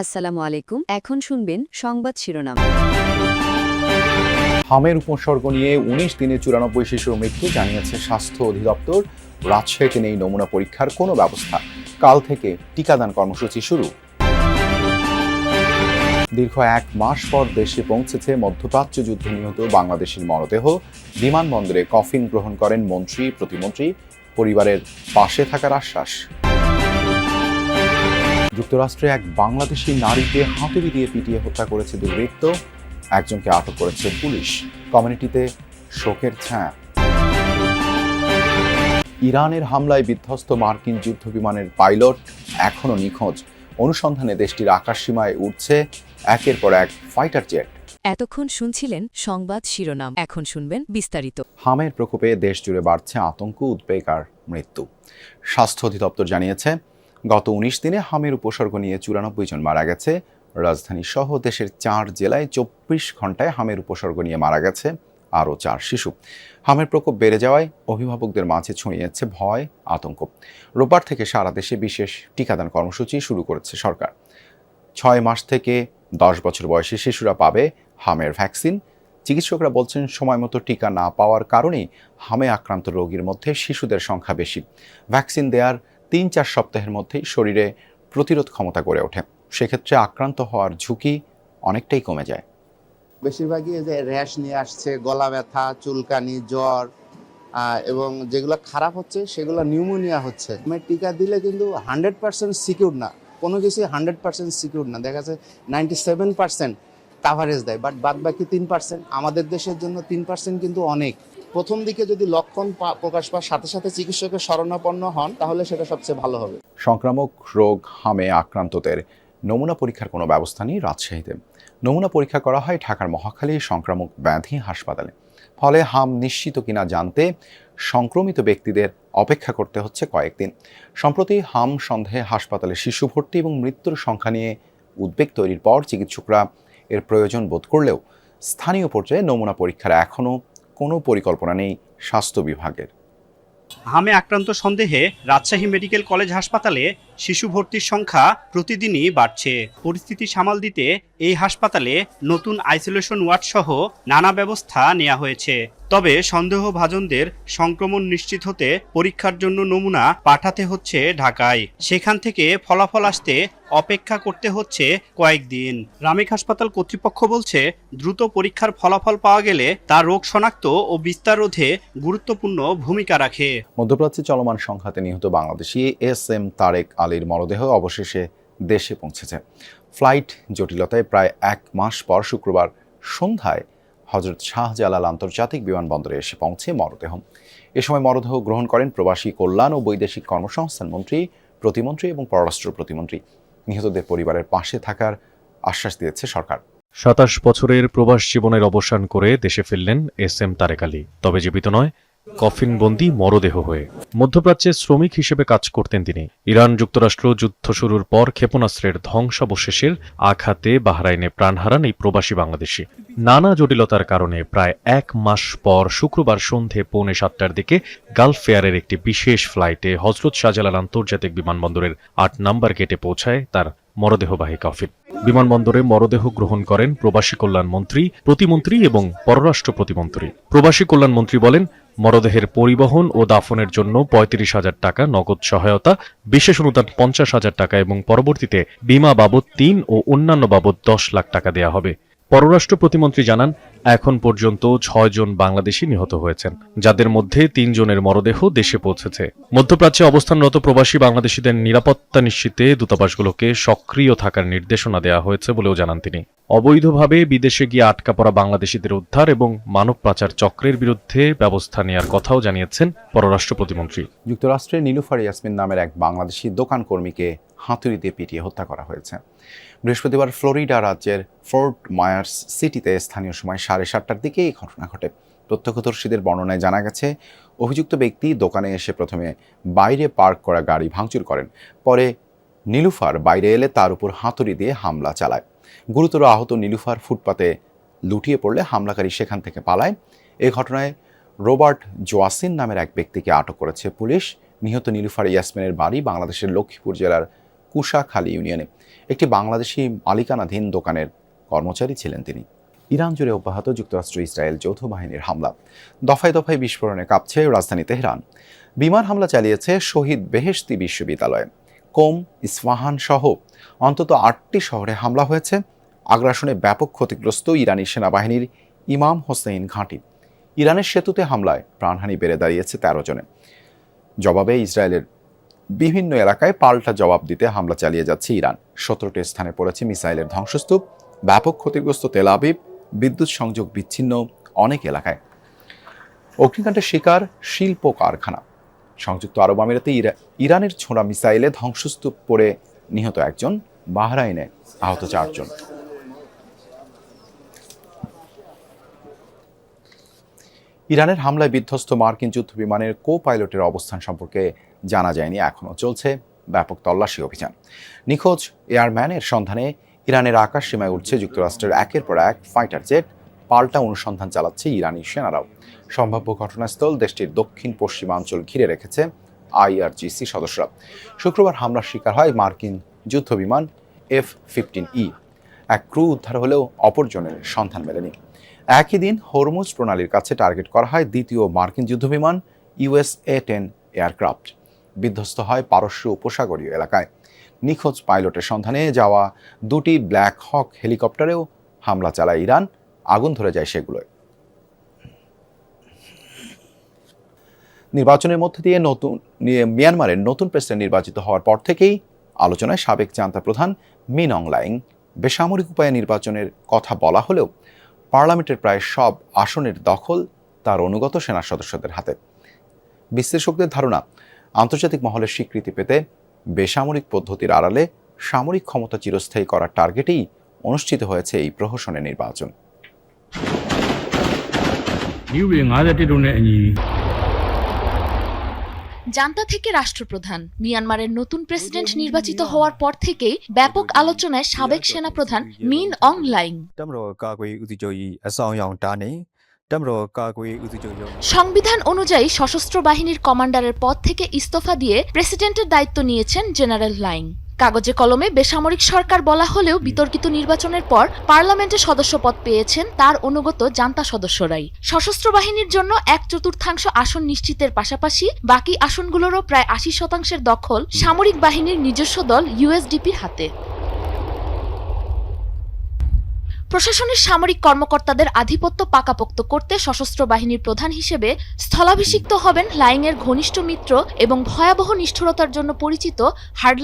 আসসালামু আলাইকুম। এখন শুনবেন সংবাদ শিরোনাম। হামের উপসর্গ নিয়ে ১৯ দিনে ৯৪ শিশুর মৃত্যু জানিয়েছে স্বাস্থ্য অধিদপ্তর। রাজশাহীতে নেই নমুনা পরীক্ষার কোনো ব্যবস্থা। কাল থেকে টিকাদান কর্মসূচি শুরু। দীর্ঘ ১ মাস পর দেশে পৌঁছেছে মধ্যপ্রাচ্য যুদ্ধে নিহত বাংলাদেশের মরদেহ। বিমানবন্দরে কফিন গ্রহণ করেন মন্ত্রী, প্রতিমন্ত্রী। পরিবারের পাশে থাকার আশ্বাস। যুক্তরাষ্ট্রে এক বাংলাদেশি নারীকে হাতুড়ি দিয়ে পিটিয়ে হত্যা করেছে দুর্বৃত্ত। একজনকে আটক করেছে পুলিশ। কমিউনিটিতে শোকের ছায়া। ইরানের হামলায় বিধ্বস্ত মার্কিন যুদ্ধবিমানের পাইলট এখনও নিখোঁজ। অনুসন্ধানে দেশটির আকাশসীমায় উঠছে একের পর এক ফাইটার জেট। এতক্ষণ শুনছিলেন সংবাদ শিরোনাম। এখন শুনবেন বিস্তারিত। হামের প্রকোপে দেশ জুড়ে বাড়ছে আতঙ্ক, উদ্বেগ আর মৃত্যু। স্বাস্থ্য অধিদপ্তর জানিয়েছে, গত ১৯ দিনে হামের উপসর্গ নিয়ে ৯৪ জন মারা গেছে। রাজধানী সহ দেশের ৪ জেলায় ২৪ ঘন্টায় হামের উপসর্গ নিয়ে মারা গেছে আরও ৪ শিশু। হামের প্রকোপ বেড়ে যাওয়ায় অভিভাবকদের মাঝে ছড়িয়েছে ভয়, আতঙ্ক। রোববার থেকে সারা দেশে বিশেষ টিকাদান কর্মসূচি শুরু করেছে সরকার। ৬ মাস থেকে ১০ বছর বয়সী শিশুরা পাবে হামের ভ্যাকসিন। চিকিৎসকরা বলছেন, সময়মতো টিকা না পাওয়ার কারণেই হামে আক্রান্ত রোগীর মধ্যে শিশুদের সংখ্যা বেশি। ভ্যাকসিন দেওয়ার ৩-৪ সপ্তাহের মধ্যেই শরীরে প্রতিরোধ ক্ষমতা গড়ে ওঠে। সেক্ষেত্রে আক্রান্ত হওয়ার ঝুঁকি অনেকটাই কমে যায়। বেশিরভাগই যে র্যাশ নিয়ে আসছে, গলা ব্যথা, চুলকানি, জ্বর, এবং যেগুলো খারাপ হচ্ছে সেগুলো নিউমোনিয়া হচ্ছে। টিকা দিলে কিন্তু 100% সিকিউর না, কোনো কিছু 100% সিকিউর না। দেখা যাচ্ছে 97% কাভারেজ দেয়, বাট বাদ বাকি 3%। আমাদের দেশের জন্য 3% কিন্তু অনেক। প্রথম দিকে যদি লক্ষণ প্রকাশ পাওয়ার সাথে সাথে চিকিৎসকের শরণাপন্ন হন, তাহলে সেটা সবচেয়ে ভালো হবে। সংক্রামক রোগ হামে আক্রান্তদের নমুনা পরীক্ষার কোনো ব্যবস্থা নেই রাজশাহীতে। নমুনা পরীক্ষা করা হয় ঢাকার মহাখালী সংক্রামক ব্যাধি হাসপাতালে। ফলে হাম নিশ্চিত কিনা জানতে সংক্রমিত ব্যক্তিদের অপেক্ষা করতে হচ্ছে কয়েকদিন। সম্প্রতি হাম সন্দেহে হাসপাতালে শিশু ভর্তি এবং মৃত্যুর সংখ্যা নিয়ে উদ্বেগ তৈরির পর চিকিৎসকরা এর প্রয়োজন বোধ করলেও স্থানীয় পর্যায়ে নমুনা পরীক্ষার এখনও কোনো পরিকল্পনা নেই স্বাস্থ্য বিভাগের। হামে আক্রান্ত সন্দেহে রাজশাহী মেডিকেল কলেজ হাসপাতালে শিশু ভর্তির সংখ্যা প্রতিদিনই বাড়ছে। পরিস্থিতি সামাল দিতে এই হাসপাতালে নতুন আইসোলেশন ওয়ার্ড সহ নানা ব্যবস্থা নেওয়া হয়েছে। তবে সন্দেহভাজনদের সংক্রমণ নিশ্চিত হতে পরীক্ষার জন্য নমুনা পাঠাতে হচ্ছে ঢাকায়। সেখান থেকে ফলাফল আসতে অপেক্ষা করতে হচ্ছে কয়েকদিন। রামেক হাসপাতাল কর্তৃপক্ষ বলছে, দ্রুত পরীক্ষার ফলাফল পাওয়া গেলে তা রোগ শনাক্ত ও বিস্তার রোধে গুরুত্বপূর্ণ ভূমিকা রাখে। মধ্যপ্রাচ্যে চলমান সংঘাতে নিহত বাংলাদেশি এস.এম. তারেক আলীর মরদেহ অবশেষে দেশে পৌঁছেছে। ফ্লাইট জটিলতায় প্রায় ১ মাস পর শুক্রবার সন্ধ্যায় হযরত শাহজালাল আন্তর্জাতিক বিমানবন্দরে এসে পৌঁছে মরদেহ। এ সময় মরদেহ গ্রহণ করেন প্রবাসী কল্যাণ ও বৈদেশিক কর্মসংস্থান মন্ত্রী, প্রতিমন্ত্রী এবং পররাষ্ট্র প্রতিমন্ত্রী। নিহতদের পরিবারের পাশে থাকার আশ্বাস দিয়েছে সরকার। ২৭ বছরের প্রবাস জীবনের অবসান করে দেশে ফিরলেন এস.এম. তারেক আলী। তবে জীবিত নয়, কফিনবন্দি মরদেহ হয়ে। মধ্যপ্রাচ্যে শ্রমিক হিসেবে কাজ করতেন তিনি। ইরান যুক্তরাষ্ট্র যুদ্ধ শুরুর পর ক্ষেপণাস্ত্রের ধ্বংসাবশেষের আঘাতে বাহরাইনে প্রাণ হারান এই প্রবাসী বাংলাদেশি। নানা জটিলতার কারণে প্রায় ১ মাস পর শুক্রবার সন্ধে 6:45টার দিকে গালফ এয়ারের একটি বিশেষ ফ্লাইটে হযরত শাহজালাল আন্তর্জাতিক বিমানবন্দরের ৮ নম্বর গেটে পৌঁছায় তার মরদেহবাহী কফিন। বিমানবন্দরে মরদেহ গ্রহণ করেন প্রবাসী কল্যাণ মন্ত্রী, প্রতিমন্ত্রী এবং পররাষ্ট্র প্রতিমন্ত্রী। প্রবাসী কল্যাণ মন্ত্রী বলেন, মরদেহের পরিবহন ও দাফনের জন্য ৩৫,০০০ টাকা নগদ সহায়তা, বিশেষ অনুদান ৫০,০০০ টাকা এবং পরবর্তীতে বিমা বাবদ ৩ ও অন্যান্য বাবদ ১০ লাখ টাকা দেয়া হবে। পররাষ্ট্র প্রতিমন্ত্রী জানান, এখন পর্যন্ত ৬ জন বাংলাদেশি নিহত হয়েছেন, যাদের মধ্যে ৩ জনের মরদেহ দেশে পৌঁছেছে। মধ্যপ্রাচ্যে অবস্থানরত প্রবাসী বাংলাদেশিদের নিরাপত্তা নিশ্চিতে দূতাবাসগুলোকে সক্রিয় থাকার নির্দেশনা দেওয়া হয়েছে বলেও জানান তিনি। অবৈধভাবে বিদেশে গিয়ে আটকা পড়া বাংলাদেশিদের উদ্ধার এবং মানব পাচার চক্রের বিরুদ্ধে ব্যবস্থা নেওয়ার কথাও জানিয়েছেন পররাষ্ট্র প্রতিমন্ত্রী। যুক্তরাষ্ট্রে নীলুফার ইয়াসমিন নামের এক বাংলাদেশি দোকান কর্মীকে হাতুড়ি দিয়ে পিটিয়ে হত্যা করা হয়েছে। বৃহস্পতিবার ফ্লোরিডা রাজ্যের ফোর্ট মায়ার্স সিটিতে স্থানীয় সময় 7:30টার দিকে এই ঘটনা ঘটে। প্রত্যক্ষদর্শীদের বর্ণনায় জানা গেছে, অভিযুক্ত ব্যক্তি দোকানে এসে প্রথমে বাইরে পার্ক করা গাড়ি ভাঙচুর করেন। পরে নীলুফার বাইরে এলে তার উপর হাতুড়ি দিয়ে হামলা চালায়। গুরুতর আহত নীলুফার ফুটপাতে লুটিয়ে পড়লে হামলাকারী সেখান থেকে পালায়। এ ঘটনায় রবার্ট জোয়াসিন নামের এক ব্যক্তিকে আটক করেছে পুলিশ। নিহত নীলুফার ইয়াসমিনের বাড়ি বাংলাদেশের লক্ষ্মীপুর জেলার কুশাখালী ইউনিয়নে একটি বাংলাদেশি মালিকানাধীন দোকানের কর্মচারী ছিলেন তিনি। ইরান জুড়ে অব্যাহত যুক্তরাষ্ট্র ইসরায়েল যৌথ বাহিনীর হামলা, দফায় দফায় বিস্ফোরণে কাঁপছে রাজধানী তেহরান। বিমান হামলা চালিয়েছে শহীদ বেহেশতি বিশ্ববিদ্যালয়ে। কোম, ইস্ফাহান সহ অন্তত 8টি শহরে হামলা হয়েছে। আগ্রাসনে ব্যাপক ক্ষতিগ্রস্ত ইরানি সেনাবাহিনীর ইমাম হোসেইন ঘাঁটি। ইরানের সেতুতে হামলায় প্রাণহানি বেড়ে দাঁড়িয়েছে 13 জনে। জবাবে ইসরায়েলের বিভিন্ন এলাকায় পাল্টা জবাব দিতে হামলা চালিয়ে যাচ্ছে ইরান। 17টি স্থানে পড়েছে মিসাইলের ধ্বংসস্তূপ। ব্যাপক ক্ষতিগ্রস্ত তেল আবিব, বিদ্যুৎ সংযোগ বিচ্ছিন্ন অনেক এলাকায়। অগ্নিকাণ্ডের শিকার শিল্প কারখানা। সংযুক্ত আরব আমিরাতে ইরানের ছোড়া মিসাইলে ধ্বংসস্তূপ পড়ে নিহত 1 জন, বাহরাইনে আহত 4 জন। ইরানের হামলায় বিধ্বস্ত মার্কিন যুদ্ধ বিমানের কো পাইলটের অবস্থান সম্পর্কে জানা যায়নি। এখনও চলছে ব্যাপক তল্লাশি অভিযান। নিখোঁজ এয়ারম্যানের সন্ধানে ইরানের আকাশ সীমায় উঠছে যুক্তরাষ্ট্রের একের পর এক ফাইটার জেট। পাল্টা অনুসন্ধান চালাচ্ছে ইরানি সেনারাও। সম্ভাব্য ঘটনাস্থল দেশটির দক্ষিণ পশ্চিমাঞ্চল ঘিরে রেখেছে IRGC সদস্যরা। শুক্রবার হামলার শিকার হয় মার্কিন যুদ্ধ বিমান F-15E। এক ক্রু উদ্ধার হলেও অপরজনের সন্ধান মেলেনি। একই দিন হরমুজ প্রণালীর কাছে টার্গেট করা হয় দ্বিতীয় মার্কিন যুদ্ধবিমান USA-10 এয়ারক্রাফট। বিধ্বস্ত হয় পারস্য উপসাগরীয় এলাকায়। নিখোঁজ পাইলটের সন্ধানে যাওয়া 2টি ব্ল্যাক হক হেলিকপ্টারেও হামলা চালায় ইরান। আগুন ধরে যায় সেগুলোয়। নির্বাচনের মধ্যে দিয়ে মিয়ানমারের নতুন প্রেসিডেন্ট নির্বাচিত হওয়ার পর থেকেই আলোচনায় সাবেক জান্তা প্রধান মিন অং লাইং। বেসামরিক উপায়ে নির্বাচনের কথা বলা হলেও পার্লামেন্টের প্রায় সব আসনের দখল তার অনুগত সেনা সদস্যদের হাতে। বিশ্লেষকদের ধারণা, আন্তর্জাতিক মহলের স্বীকৃতি পেতে বেসামরিক পদ্ধতির আড়ালে সামরিক ক্ষমতা চিরস্থায়ী করার টার্গেটেই অনুষ্ঠিত হয়েছে এই প্রহসনের নির্বাচন। জান্তা থেকে রাষ্ট্রপ্রধান, মিয়ানমারের নতুন প্রেসিডেন্ট নির্বাচিত হওয়ার পর থেকেই ব্যাপক আলোচনায় সাবেক সেনাপ্রধান মিন অং লাইং। সংবিধান অনুযায়ী সশস্ত্র বাহিনীর কমান্ডারের পদ থেকে ইস্তফা দিয়ে প্রেসিডেন্টের দায়িত্ব নিয়েছেন জেনারেল লাইং। কাগজে কলমে বেসামরিক সরকার বলা হলেও বিতর্কিত নির্বাচনের পর পার্লামেন্টে সদস্যপদ পেয়েছেন তার অনুগত জান্তা সদস্যরাই। সশস্ত্র বাহিনীর জন্য 1/4 আসন নিশ্চিতের পাশাপাশি বাকি আসনগুলোরও প্রায় 80% দখল সামরিক বাহিনীর নিজস্ব দল USDPর হাতে। প্রশাসনের সামরিক কর্মকর্তাদের আধিপত্য পাকাপোক্ত করতে সশস্ত্র বাহিনীর প্রধান হিসেবে স্থলাভিষিক্ত হবেন লাইংয়ের ঘনিষ্ঠ মিত্র এবং ভয়াবহ নিষ্ঠুরতার জন্য পরিচিত হার্ডলাইন